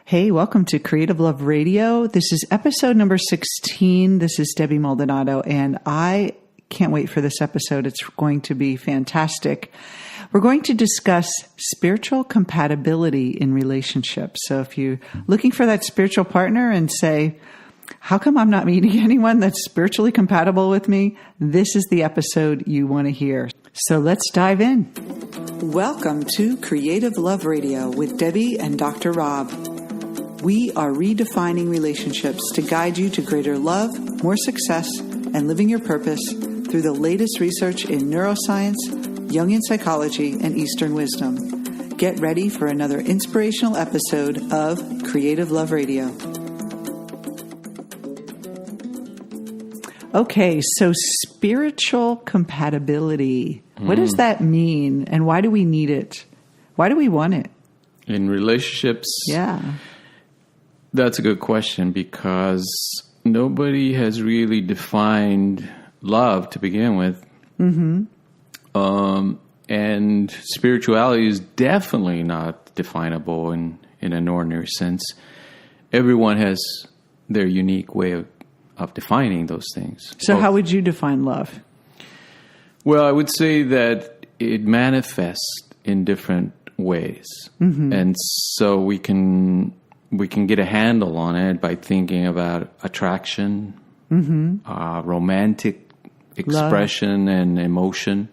Hey, welcome to Creative Love Radio. This is episode number 16. This is Debbie Maldonado, and I can't wait for this episode. It's going to be fantastic. We're going to discuss spiritual compatibility in relationships. So if you're looking for that spiritual partner and say, how come I'm not meeting anyone that's spiritually compatible with me? This is the episode you want to hear. So let's dive in. Welcome to Creative Love Radio with Debbie and Dr. Rob. We are redefining relationships to guide you to greater love, more success, and living your purpose through the latest research in neuroscience, Jungian psychology, and Eastern wisdom. Get ready for another inspirational episode of Creative Love Radio. Okay, so spiritual compatibility. What does that mean, and why do we need it? Why do we want it? In relationships? Yeah. That's a good question because nobody has really defined love to begin with. Mm-hmm. And spirituality is definitely not definable in an ordinary sense. Everyone has their unique way of defining those things. So how would you define love? Well, I would say that it manifests in different ways. Mm-hmm. And so we can get a handle on it by thinking about attraction, romantic expression and emotion,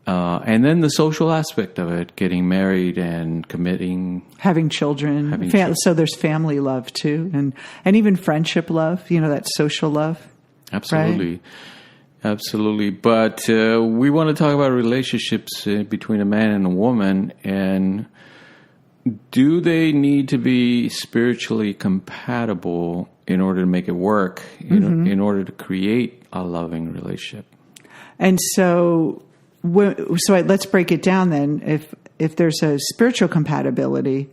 and then the social aspect of it, getting married and committing. Having children. So there's family love too, and even friendship love, that social love. Absolutely. Right? Absolutely. But we want to talk about relationships between a man and a woman, and do they need to be spiritually compatible in order to make it work, in order to create a loving relationship? And so let's break it down then. If there's a spiritual compatibility,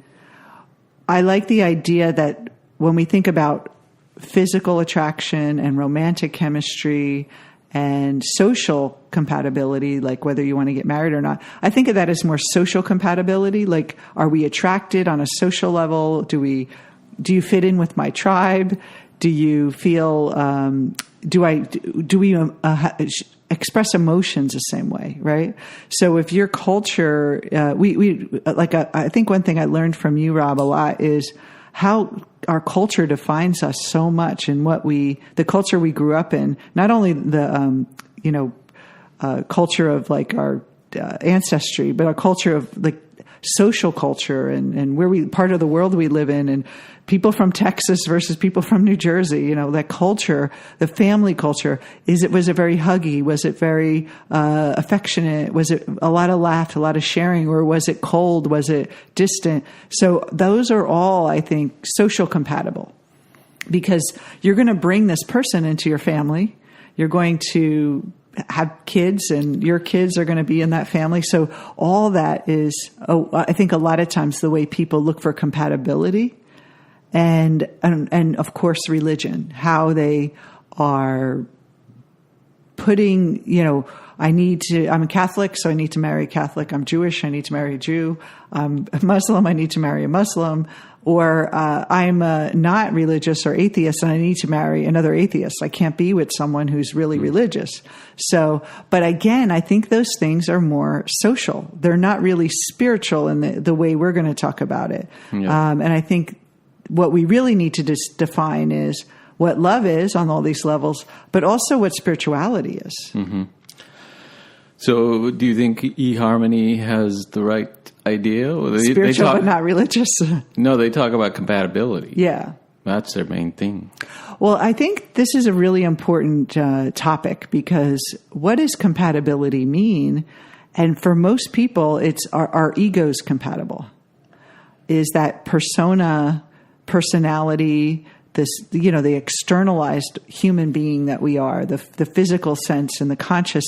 I like the idea that when we think about physical attraction and romantic chemistry and social compatibility, like whether you want to get married or not, I think of that as more social compatibility. Like, are we attracted on a social level? Do you fit in with my tribe? Do you feel? Do we express emotions the same way? Right. So if your culture, I think one thing I learned from you, Rob, a lot is how our culture defines us so much, and the culture we grew up in, not only the, culture of like our ancestry, but our culture of like social culture and where part of the world we live in, and people from Texas versus people from New Jersey, that culture, the family culture, was it very huggy? Was it very affectionate? Was it a lot of laugh, a lot of sharing, or was it cold? Was it distant? So those are all, I think, social compatible, because you're going to bring this person into your family. You're going to have kids, and your kids are going to be in that family. So all that is, I think a lot of times the way people look for compatibility, and of course religion, how they are putting, I'm a Catholic, so I need to marry a Catholic. I'm Jewish, I need to marry a Jew. I'm a Muslim, I need to marry a Muslim. Or I'm not religious or atheist, and I need to marry another atheist. I can't be with someone who's really religious. So, but again, I think those things are more social. They're not really spiritual in the way we're going to talk about it. Yeah. And I think what we really need to define is what love is on all these levels, but also what spirituality is. Mm-hmm. So do you think eHarmony has the right idea? Spiritual, but not religious. No, they talk about compatibility. Yeah. That's their main thing. Well, I think this is a really important topic, because what does compatibility mean? And for most people, it's our egos compatible. Is that personality, this, the externalized human being that we are, the physical sense and the conscious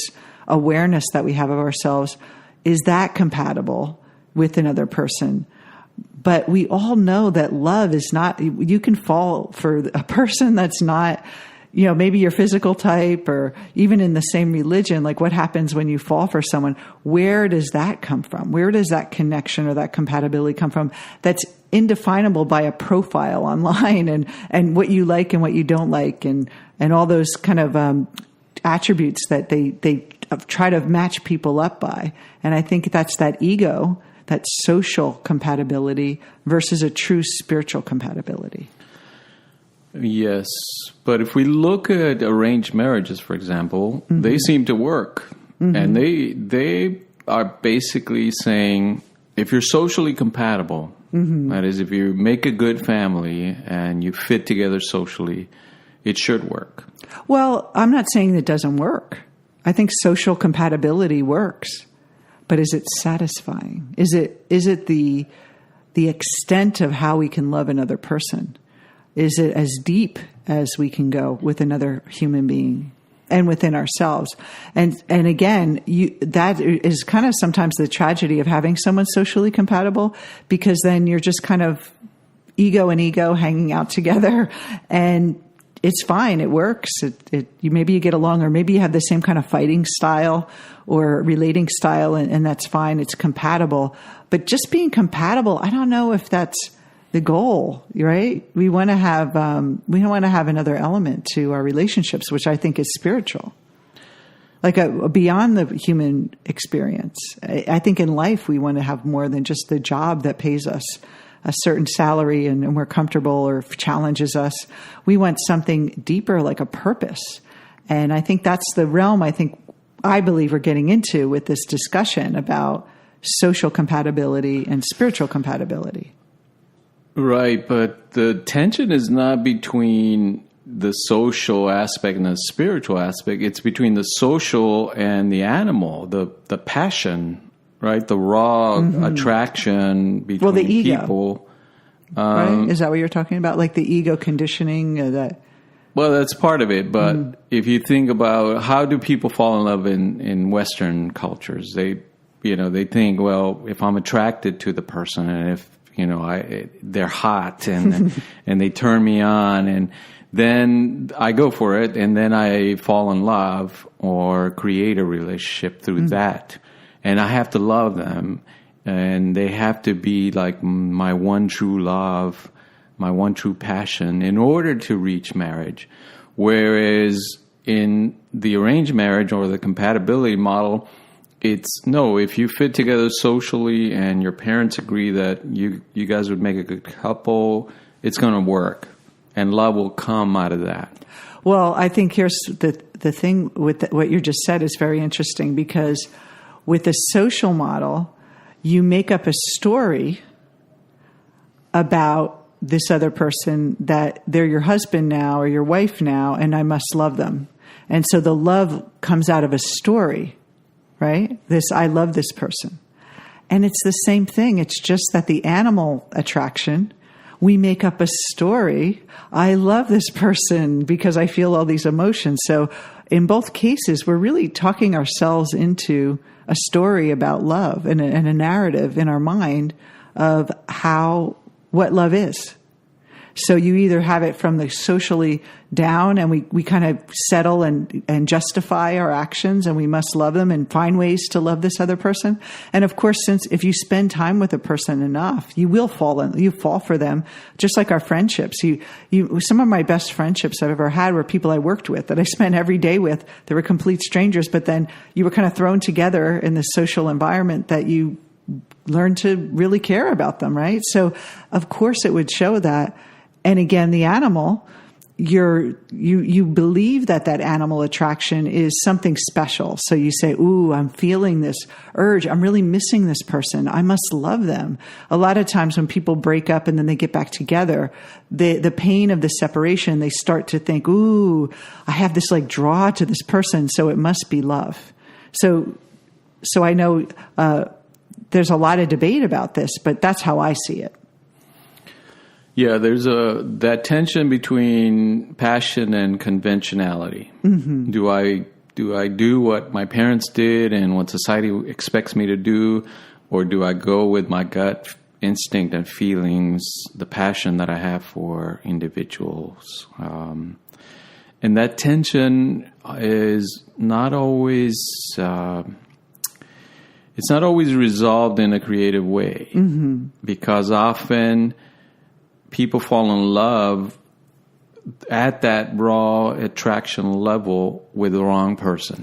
awareness that we have of ourselves, is that compatible with another person? But we all know that love is not, you can fall for a person that's not, maybe your physical type, or even in the same religion, like what happens when you fall for someone? Where does that come from? Where does that connection or that compatibility come from? That's indefinable by a profile online and what you like and what you don't like, and all those kind of attributes that they try to match people up by. And I think that's that ego, that social compatibility versus a true spiritual compatibility. Yes, but if we look at arranged marriages, for example, they seem to work. And they are basically saying, if you're socially compatible, that is, if you make a good family and you fit together socially, it should work. Well, I'm not saying it doesn't work. I think social compatibility works. But is it satisfying? Is it the extent of how we can love another person? Is it as deep as we can go with another human being and within ourselves? And again, that is kind of sometimes the tragedy of having someone socially compatible, because then you're just kind of ego and ego hanging out together, and it's fine. It works. Maybe you get along, or maybe you have the same kind of fighting style or relating style, and that's fine. It's compatible. But just being compatible, I don't know if that's the goal, right? We want to have another element to our relationships, which I think is spiritual, like beyond the human experience. I think in life we want to have more than just the job that pays us a certain salary and we're comfortable or challenges us. We want something deeper, like a purpose. And I think that's the realm I believe we're getting into with this discussion about social compatibility and spiritual compatibility. Right, but the tension is not between the social aspect and the spiritual aspect. It's between the social and the animal, the passion, right? The raw attraction between the ego, people. Right? Is that what you're talking about? Like the ego conditioning? Well, that's part of it. But if you think about how do people fall in love in Western cultures, they think, well, if I'm attracted to the person and if they're hot and and they turn me on, and then I go for it, and then I fall in love or create a relationship through that. And I have to love them, and they have to be like my one true love, my one true passion in order to reach marriage. Whereas in the arranged marriage or the compatibility model, it's no, if you fit together socially and your parents agree that you guys would make a good couple, it's going to work, and love will come out of that. Well, I think here's the thing with what you just said is very interesting, because with the social model, you make up a story about this other person, that they're your husband now or your wife now, and I must love them. And so the love comes out of a story, right? I love this person. And it's the same thing. It's just that the animal attraction, we make up a story. I love this person because I feel all these emotions. So in both cases, we're really talking ourselves into a story about love and a narrative in our mind of what love is. So you either have it from the socially down, and we kind of settle and justify our actions, and we must love them and find ways to love this other person. And of course, if you spend time with a person enough, you will fall for them, just like our friendships. Some of my best friendships I've ever had were people I worked with that I spent every day with. They were complete strangers, but then you were kind of thrown together in this social environment that you learn to really care about them, right? So of course it would show that. And again, the animal, you believe that animal attraction is something special. So you say, ooh, I'm feeling this urge. I'm really missing this person. I must love them. A lot of times when people break up and then they get back together, the pain of the separation, they start to think, ooh, I have this like draw to this person, so it must be love. So I know there's a lot of debate about this, but that's how I see it. Yeah, there's that tension between passion and conventionality. Mm-hmm. Do I do what my parents did and what society expects me to do, or do I go with my gut instinct and feelings, the passion that I have for individuals? And that tension is not always, it's not always resolved in a creative way. Because often people fall in love at that raw attraction level with the wrong person.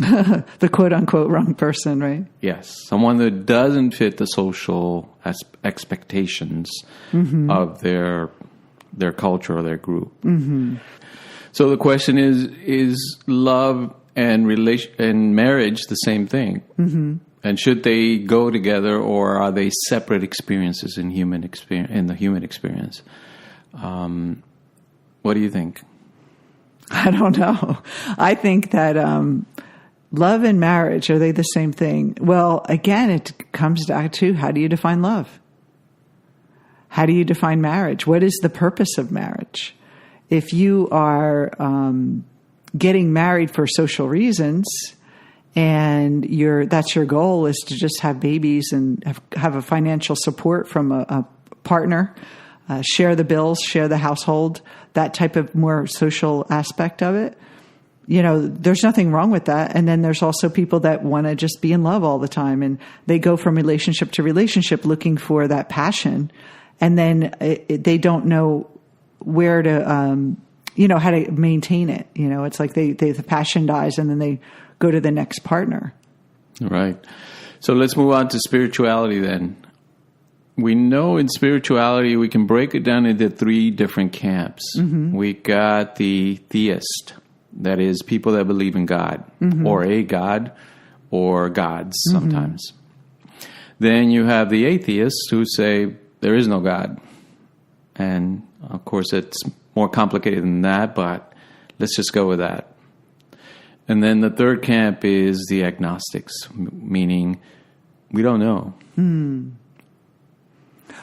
The quote-unquote wrong person, right? Yes. Someone that doesn't fit the social expectations of their culture or their group. So the question is love and marriage the same thing? And should they go together, or are they separate experiences in the human experience? What do you think? I don't know. I think that love and marriage, are they the same thing? Well, again, it comes down to, how do you define love? How do you define marriage? What is the purpose of marriage? If you are getting married for social reasons, and that's your goal, is to just have babies and have a financial support from a partner, share the bills, share the household, that type of more social aspect of it, there's nothing wrong with that. And then there's also people that want to just be in love all the time, and they go from relationship to relationship looking for that passion, and then they don't know where to, how to maintain it. It's like the passion dies, and then they go to the next partner. Right. So let's move on to spirituality then. We know in spirituality we can break it down into 3 different camps. We got the theist, that is people that believe in God, or a God, or gods sometimes. Then you have the atheists who say there is no God. And of course it's more complicated than that, but let's just go with that. And then the third camp is the agnostics, meaning we don't know.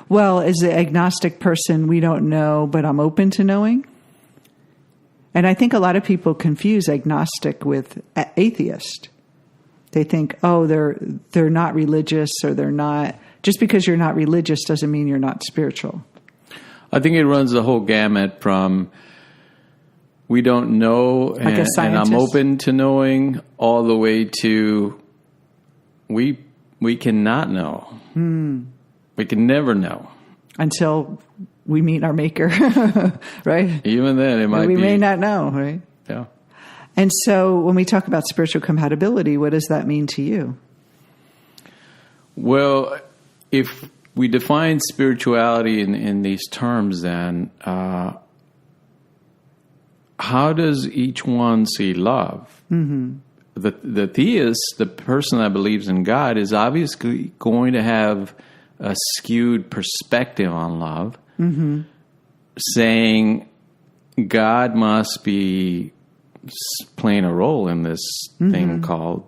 Well, as an agnostic person, we don't know, but I'm open to knowing. And I think a lot of people confuse agnostic with atheist. They think, oh, they're not religious, or they're not. Just because you're not religious doesn't mean you're not spiritual. I think it runs the whole gamut from we don't know, like and I'm open to knowing, all the way to we cannot know. We can never know. Until we meet our maker, right? Even then, it might be. We may not know, right? Yeah. And so when we talk about spiritual compatibility, what does that mean to you? Well, if we define spirituality in these terms, then how does each one see love? The theist, the person that believes in God, is obviously going to have a skewed perspective on love, saying God must be playing a role in this thing called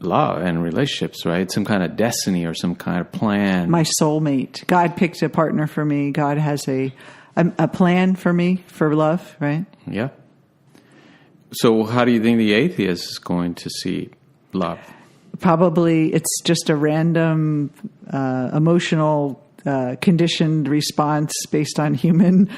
love and relationships, right? Some kind of destiny or some kind of plan. My soulmate. God picked a partner for me. God has a plan for me for love, right? Yeah. So how do you think the atheist is going to see love? Probably it's just a random emotional conditioned response based on human,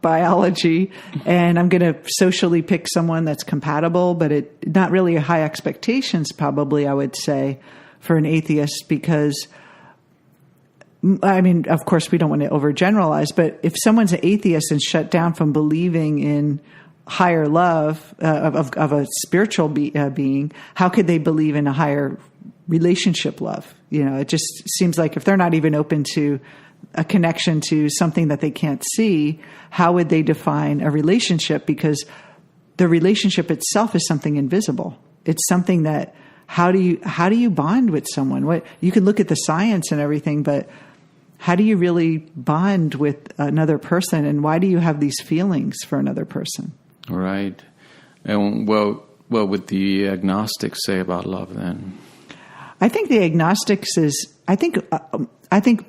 biology. And I'm going to socially pick someone that's compatible, but not really high expectations, probably, I would say, for an atheist, because, I mean, of course, we don't want to overgeneralize, but if someone's an atheist and shut down from believing in higher love of a spiritual being, how could they believe in a higher relationship love? It just seems like if they're not even open to a connection to something that they can't see, how would they define a relationship? Because the relationship itself is something invisible. It's something that how do you bond with someone? What you can look at the science and everything, but how do you really bond with another person? And why do you have these feelings for another person? Right. And what would the agnostics say about love then? I think the agnostics is, I think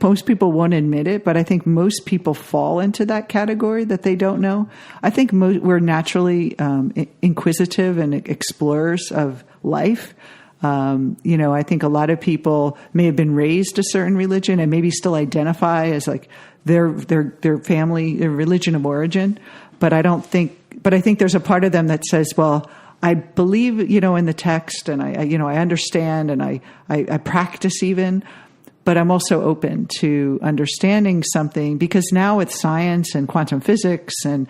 most people won't admit it, but I think most people fall into that category that they don't know. I think we're naturally inquisitive and explorers of life. I think a lot of people may have been raised a certain religion and maybe still identify as like their family, their religion of origin. But I think there's a part of them that says, well, I believe, in the text, and I understand, and I practice even, but I'm also open to understanding something, because now with science and quantum physics and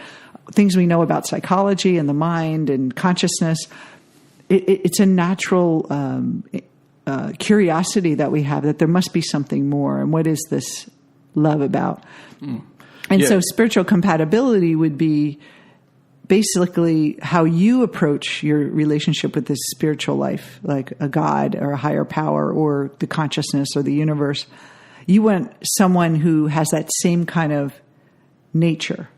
things we know about psychology and the mind and consciousness, it's a natural curiosity that we have, that there must be something more. And what is this love about? And so spiritual compatibility would be basically how you approach your relationship with this spiritual life, like a God or a higher power or the consciousness or the universe. You want someone who has that same kind of nature,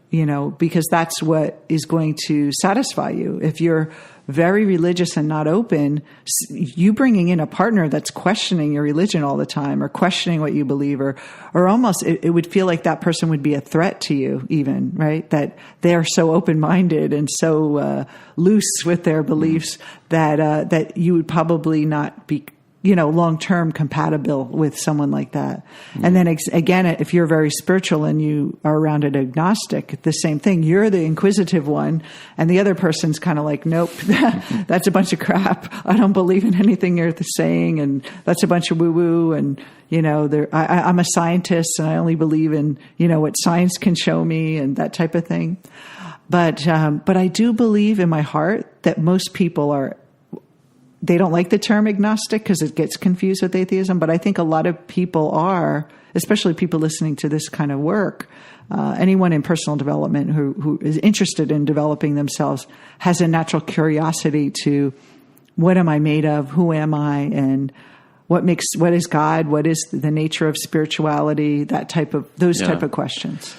because that's what is going to satisfy you. If you're very religious and not open, you bringing in a partner that's questioning your religion all the time, or questioning what you believe, or almost it would feel like that person would be a threat to you even, right? That they are so open-minded and so loose with their beliefs that you would probably not be long-term compatible with someone like that. And then again, if you're very spiritual and you are around an agnostic, the same thing. You're the inquisitive one, and the other person's kind of like, nope, that's a bunch of crap. I don't believe in anything you're saying, and that's a bunch of woo-woo. And I'm a scientist, and I only believe in what science can show me, and that type of thing. But I do believe in my heart that most people they don't like the term agnostic because it gets confused with atheism, but I think a lot of people are, especially people listening to this kind of work. Anyone in personal development who is interested in developing themselves has a natural curiosity to, what am I made of? Who am I? And what is God? What is the nature of spirituality? Type of questions.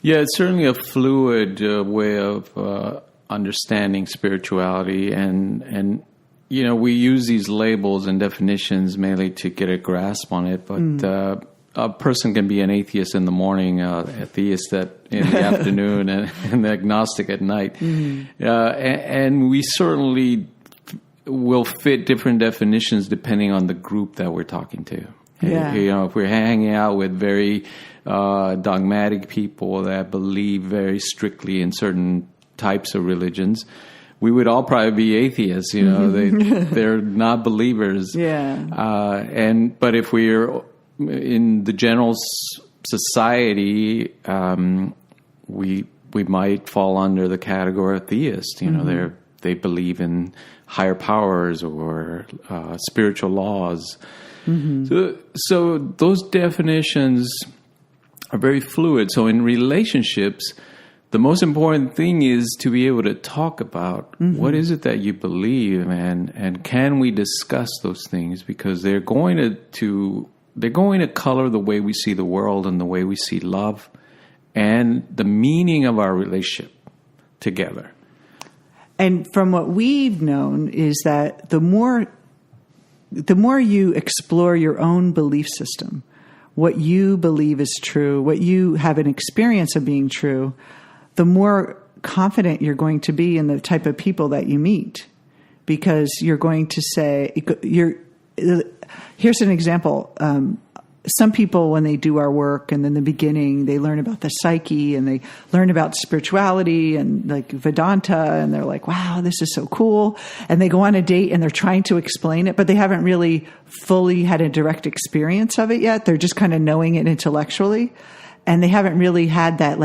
Yeah, it's certainly a fluid way of understanding spirituality, and we use these labels and definitions mainly to get a grasp on it, but a person can be an atheist in the morning, a theist in the afternoon, and an agnostic at night. And we certainly will fit different definitions depending on the group that we're talking to. Yeah. If we're hanging out with very dogmatic people that believe very strictly in certain types of religions, we would all probably be atheists, they're not believers. Yeah. But if we're in the general society, we might fall under the category of theist. They believe in higher powers or spiritual laws. So those definitions are very fluid. So in relationships, the most important thing is to be able to talk about what is it that you believe, and can we discuss those things, because they're going to color the way we see the world and the way we see love and the meaning of our relationship together. And from what we've known is that the more you explore your own belief system, what you believe is true, what you have an experience of being true, the more confident you're going to be in the type of people that you meet, because you're going to say, here's an example. Some people, when they do our work, and in the beginning, they learn about the psyche and they learn about spirituality and like Vedanta, and they're like, wow, this is so cool. And they go on a date and they're trying to explain it, but they haven't really fully had a direct experience of it yet. They're just kind of knowing it intellectually. And they haven't really had that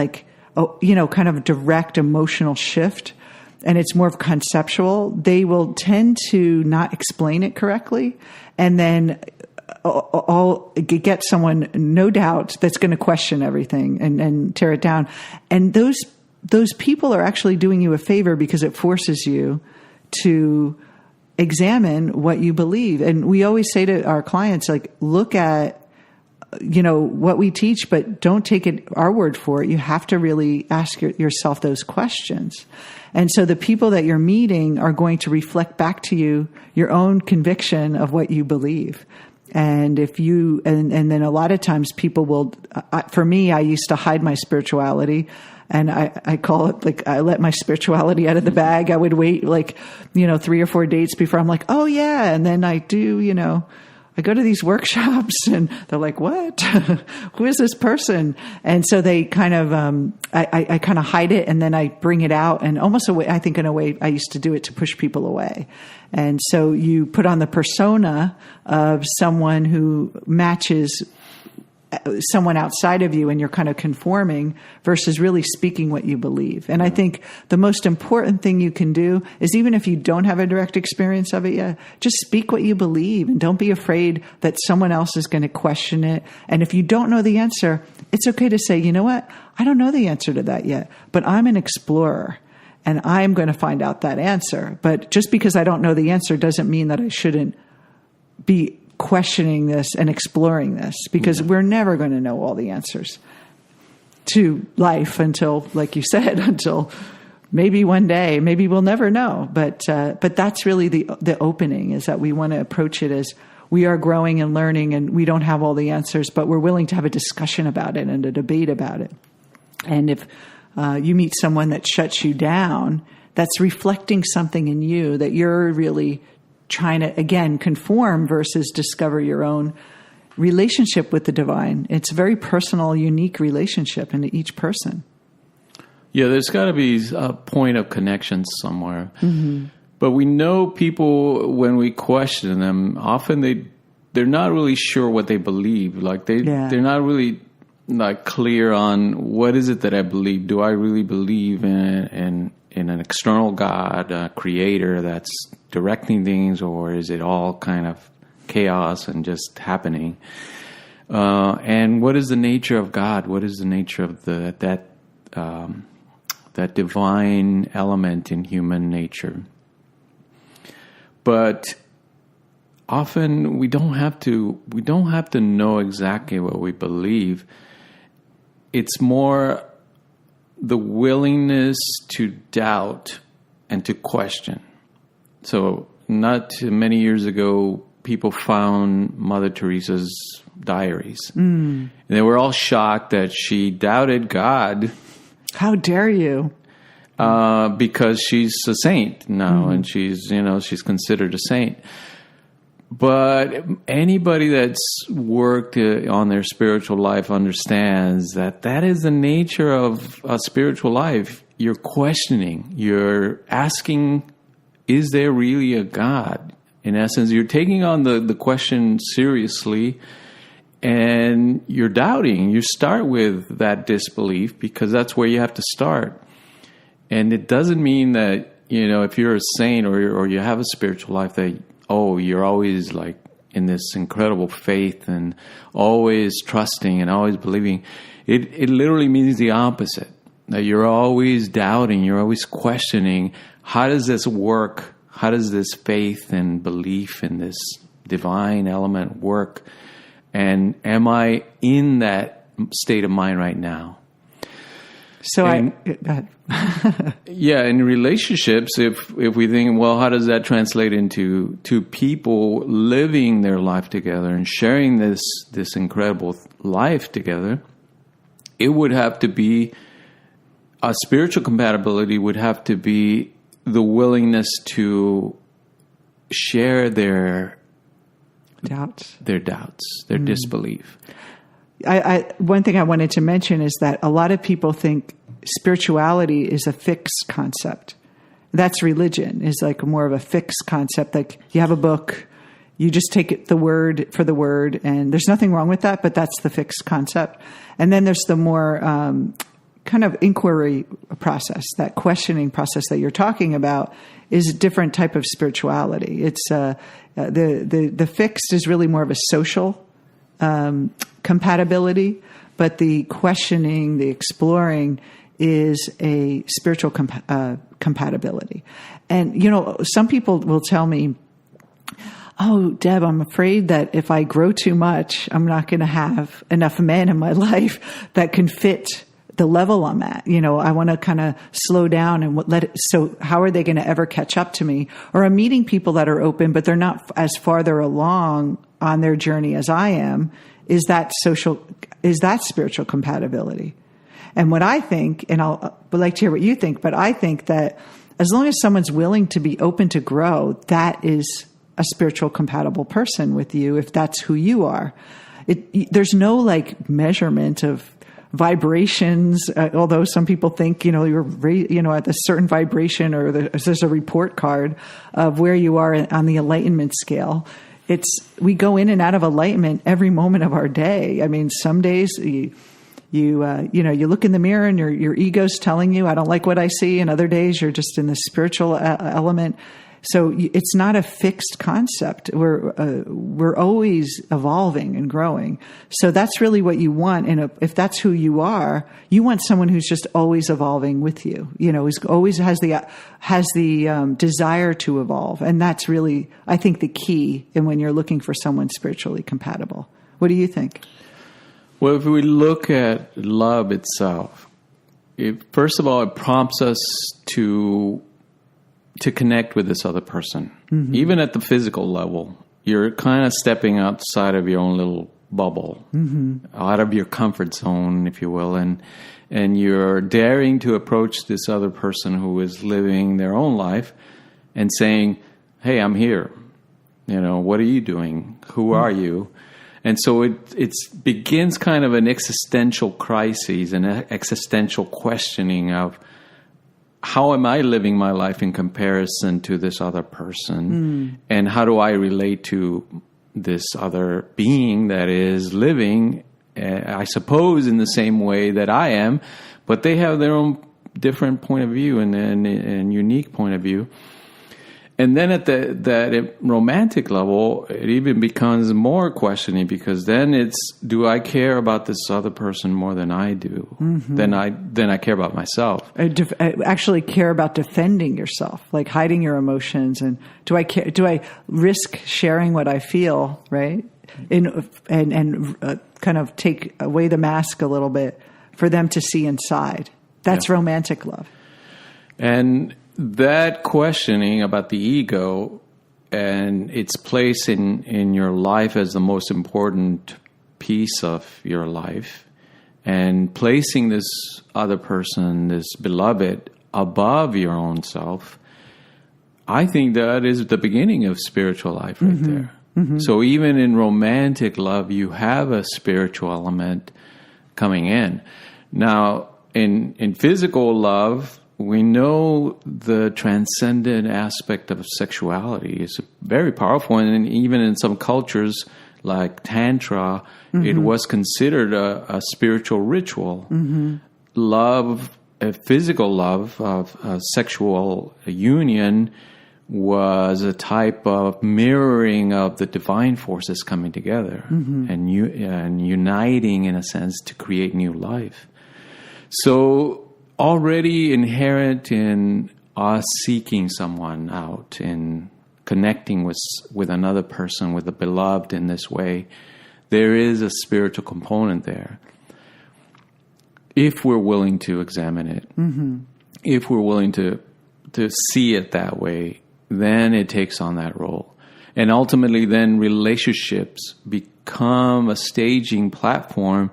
kind of direct emotional shift, and it's more conceptual. They will tend to not explain it correctly, and then I'll get someone, no doubt, that's going to question everything and tear it down. And those people are actually doing you a favor, because it forces you to examine what you believe. And we always say to our clients, look at what we teach, but don't take our word for it. You have to really ask yourself those questions. And so the people that you're meeting are going to reflect back to you your own conviction of what you believe. And and then a lot of times people will, for me, I used to hide my spirituality, And I call it like, I let my spirituality out of the bag. I would wait 3 or 4 dates before I'm like, oh yeah. And then I do, I go to these workshops and they're like, what? Who is this person? And so they kind of, I kind of hide it and then I bring it out, and almost I think in a way I used to do it to push people away. And so you put on the persona of someone who matches someone outside of you, and you're kind of conforming versus really speaking what you believe. And I think the most important thing you can do is, even if you don't have a direct experience of it yet, just speak what you believe and don't be afraid that someone else is going to question it. And if you don't know the answer, it's okay to say, you know what? I don't know the answer to that yet, but I'm an explorer and I'm going to find out that answer. But just because I don't know the answer doesn't mean that I shouldn't be questioning this and exploring this, because we're never going to know all the answers to life until, like you said, until maybe one day, maybe we'll never know. But that's really the opening, is that we want to approach it as we are growing and learning, and we don't have all the answers, but we're willing to have a discussion about it and a debate about it. And if you meet someone that shuts you down, that's reflecting something in you that you're really trying to, again, conform versus discover your own relationship with the divine. It's a very personal, unique relationship into each person. Yeah, there's got to be a point of connection somewhere. Mm-hmm. But we know people, when we question them, often they're not really sure what they believe. Like they're not really clear on, what is it that I believe? Do I really believe in an external God, a creator that's directing things, or is it all kind of chaos and just happening? And what is the nature of God? What is the nature of that divine element in human nature? But often we don't have to know exactly what we believe. It's more the willingness to doubt and to question. So not many years ago, people found Mother Teresa's diaries. And they were all shocked that she doubted God. How dare you? Because she's a saint now, and she's considered a saint. But anybody that's worked on their spiritual life understands that is the nature of a spiritual life. You're questioning. You're asking, is there really a God? In essence, you're taking on the question seriously, and you're doubting. You start with that disbelief because that's where you have to start. And it doesn't mean that, if you're a saint or you have a spiritual life, that you're always like in this incredible faith and always trusting and always believing. It literally means the opposite. That you're always doubting, you're always questioning, how does this work? How does this faith and belief in this divine element work? And am I in that state of mind right now? So go ahead. Yeah, in relationships, if we think, well, how does that translate into people living their life together and sharing this incredible life together? It would have to be, a spiritual compatibility would have to be the willingness to share their doubts, their disbelief. One thing I wanted to mention is that a lot of people think spirituality is a fixed concept. That's religion, is like more of a fixed concept. Like you have a book, you just take it the word for the word, and there's nothing wrong with that, but that's the fixed concept. And then there's the more kind of inquiry process, that questioning process that you're talking about is a different type of spirituality. It's the fixed is really more of a social compatibility, but the questioning, the exploring is a spiritual compatibility. And, some people will tell me, oh, Deb, I'm afraid that if I grow too much, I'm not going to have enough men in my life that can fit the level I'm at. I want to kind of slow down and let it. So how are they going to ever catch up to me? Or I'm meeting people that are open, but they're not as farther along on their journey as I am. Is that spiritual compatibility? And what I think, and would like to hear what you think, but I think that as long as someone's willing to be open to grow, that is a spiritual compatible person with you, if that's who you are. There's no like measurement of vibrations, although some people think, you're at a certain vibration, or there's a report card of where you are on the enlightenment scale. We go in and out of enlightenment every moment of our day. I mean, some days you look in the mirror and your ego's telling you, I don't like what I see. And other days you're just in the spiritual element. So it's not a fixed concept. We're always evolving and growing. So that's really what you want. And if that's who you are, you want someone who's just always evolving with you. Who's always has the desire to evolve. And that's really, I think, the key. And when you're looking for someone spiritually compatible, what do you think? Well, if we look at love itself, first of all, it prompts us to connect with this other person. Mm-hmm. Even at the physical level, you're kind of stepping outside of your own little bubble, mm-hmm. out of your comfort zone, if you will, and you're daring to approach this other person who is living their own life and saying, hey, I'm here. What are you doing? Who are you? And so it begins kind of an existential crisis, an existential questioning of, how am I living my life in comparison to this other person? And how do I relate to this other being that is living, I suppose, in the same way that I am, but they have their own different point of view and unique point of view. And then at that romantic level, it even becomes more questioning, because then it's, do I care about this other person more than I do? Mm-hmm. Then I care about myself. I actually care about defending yourself, like hiding your emotions. And do I risk sharing what I feel, right? And kind of take away the mask a little bit for them to see inside. That's romantic love. And that questioning about the ego and its place in your life as the most important piece of your life, and placing this other person, this beloved, above your own self, I think that is the beginning of spiritual life right mm-hmm. there. Mm-hmm. So even in romantic love, you have a spiritual element coming in. Now, in physical love, we know the transcendent aspect of sexuality is very powerful, and even in some cultures like Tantra, mm-hmm. it was considered a spiritual ritual. Mm-hmm. Love, physical love of sexual union was a type of mirroring of the divine forces coming together mm-hmm. and uniting, in a sense, to create new life. So already inherent in us seeking someone out and connecting with another person, with a beloved in this way, there is a spiritual component there. If we're willing to examine it, mm-hmm. if we're willing to see it that way, then it takes on that role. And ultimately, then relationships become a staging platform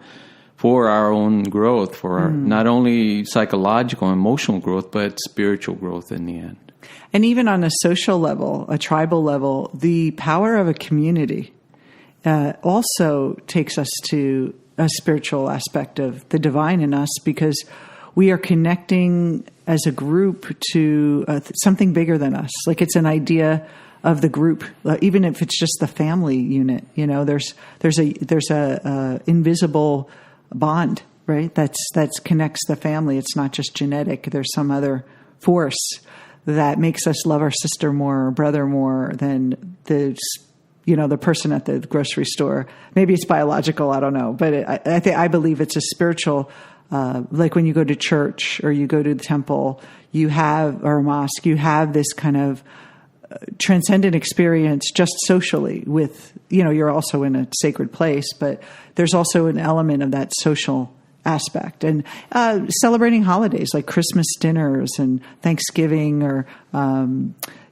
for our own growth, for our not only psychological and emotional growth, but spiritual growth in the end. And even on a social level, a tribal level, the power of a community also takes us to a spiritual aspect of the divine in us, because we are connecting as a group to something bigger than us. Like, it's an idea of the group, even if it's just the family unit. There's a invisible bond, right? That connects the family. It's not just genetic. There's some other force that makes us love our sister more or brother more than the person at the grocery store. Maybe it's biological. I don't know, but I believe it's a spiritual. Like when you go to church or you go to the temple, or a mosque, you have this kind of transcendent experience just socially with, you're also in a sacred place, but there's also an element of that social aspect. And celebrating holidays like Christmas dinners and Thanksgiving or,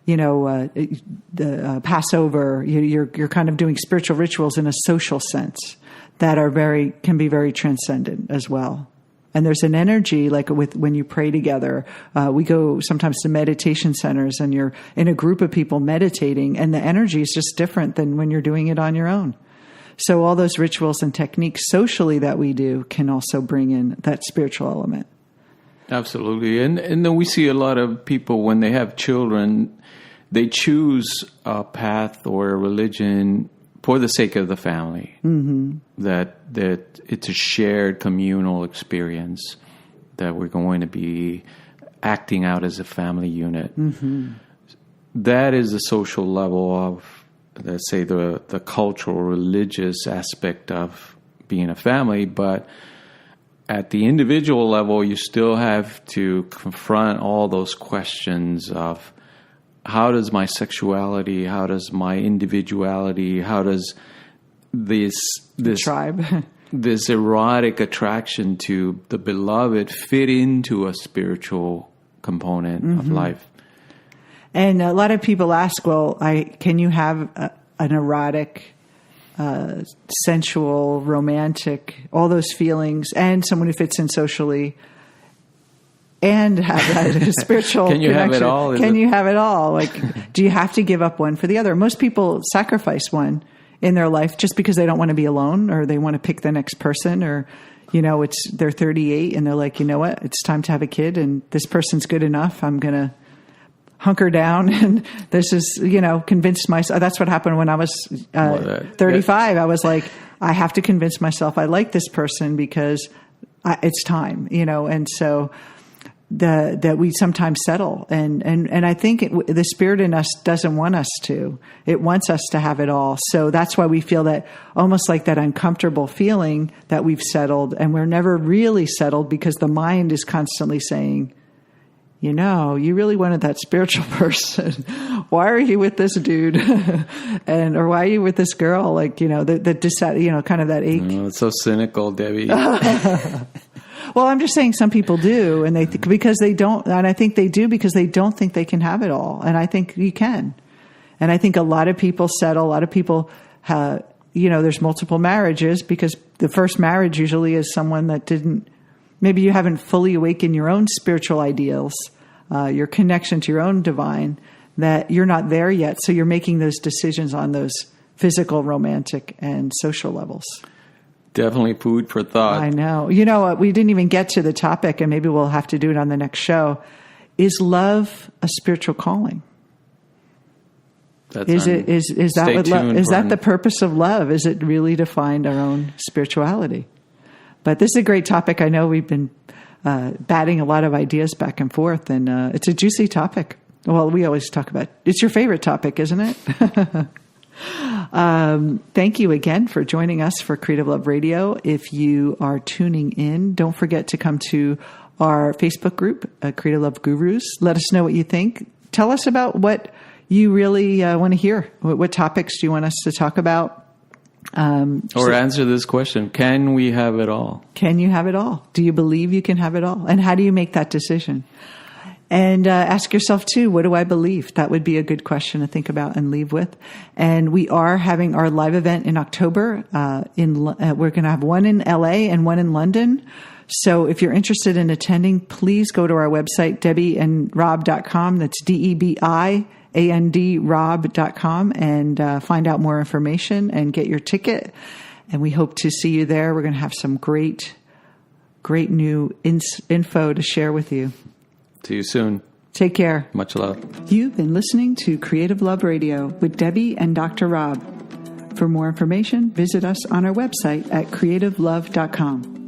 the Passover, you're kind of doing spiritual rituals in a social sense that can be very transcendent as well. And there's an energy, like when you pray together. We go sometimes to meditation centers and you're in a group of people meditating, and the energy is just different than when you're doing it on your own. So all those rituals and techniques socially that we do can also bring in that spiritual element. Absolutely. And then we see a lot of people, when they have children, they choose a path or a religion for the sake of the family. Mm-hmm. That it's a shared communal experience, that we're going to be acting out as a family unit. Mm-hmm. That is the social level of, let's say, the cultural, religious aspect of being a family. But at the individual level, you still have to confront all those questions of, how does my sexuality, how does my individuality, how does this tribe, this erotic attraction to the beloved fit into a spiritual component of life? And a lot of people ask, well, can you have an erotic, sensual, romantic, all those feelings, and someone who fits in socially, and have that spiritual Can you connection? have it all? Can you have it all? Like, do you have to give up one for the other? Most people sacrifice one in their life just because they don't want to be alone, or they want to pick the next person, or, they're 38 and they're like, you know what, it's time to have a kid, and this person's good enough. I'm going to hunker down, and this is, convince myself. That's what happened when I was 35. I was like, I have to convince myself I like this person because it's time, and so that we sometimes settle. And I think the spirit in us doesn't want us to. It wants us to have it all. So that's why we feel that, almost like that uncomfortable feeling that we've settled, and we're never really settled because the mind is constantly saying, you really wanted that spiritual person. Why are you with this dude? Or why are you with this girl? Like, kind of that ache. Oh, it's so cynical, Debbie. Well, I'm just saying some people do, and because they don't, and I think they do because they don't think they can have it all. And I think you can. And I think a lot of people settle, a lot of people, there's multiple marriages because the first marriage usually is someone that maybe you haven't fully awakened your own spiritual ideals, your connection to your own divine, that you're not there yet. So you're making those decisions on those physical, romantic, and social levels. Definitely food for thought. I know. We didn't even get to the topic, and maybe we'll have to do it on the next show. Is love a spiritual calling? Is that what love? Is that the purpose of love? Is it really to find our own spirituality? But this is a great topic. I know we've been batting a lot of ideas back and forth, and it's a juicy topic. Well, we always talk about it's your favorite topic, isn't it? Thank you again for joining us for Creative Love Radio. If you are tuning in, don't forget to come to our Facebook group, Creative Love Gurus. Let us know what you think. Tell us about what you really want to hear. What topics do you want us to talk about? Or answer this question. Can we have it all? Can you have it all? Do you believe you can have it all? And how do you make that decision? And ask yourself, too, what do I believe? That would be a good question to think about and leave with. And we are having our live event in October. We're going to have one in LA and one in London. So if you're interested in attending, please go to our website, debbieandrob.com. That's DEBIAND-Rob.com, and find out more information and get your ticket. And we hope to see you there. We're going to have some great new info to share with you. See you soon. Take care. Much love. You've been listening to Creative Love Radio with Debbie and Dr. Rob. For more information, visit us on our website at creativelove.com.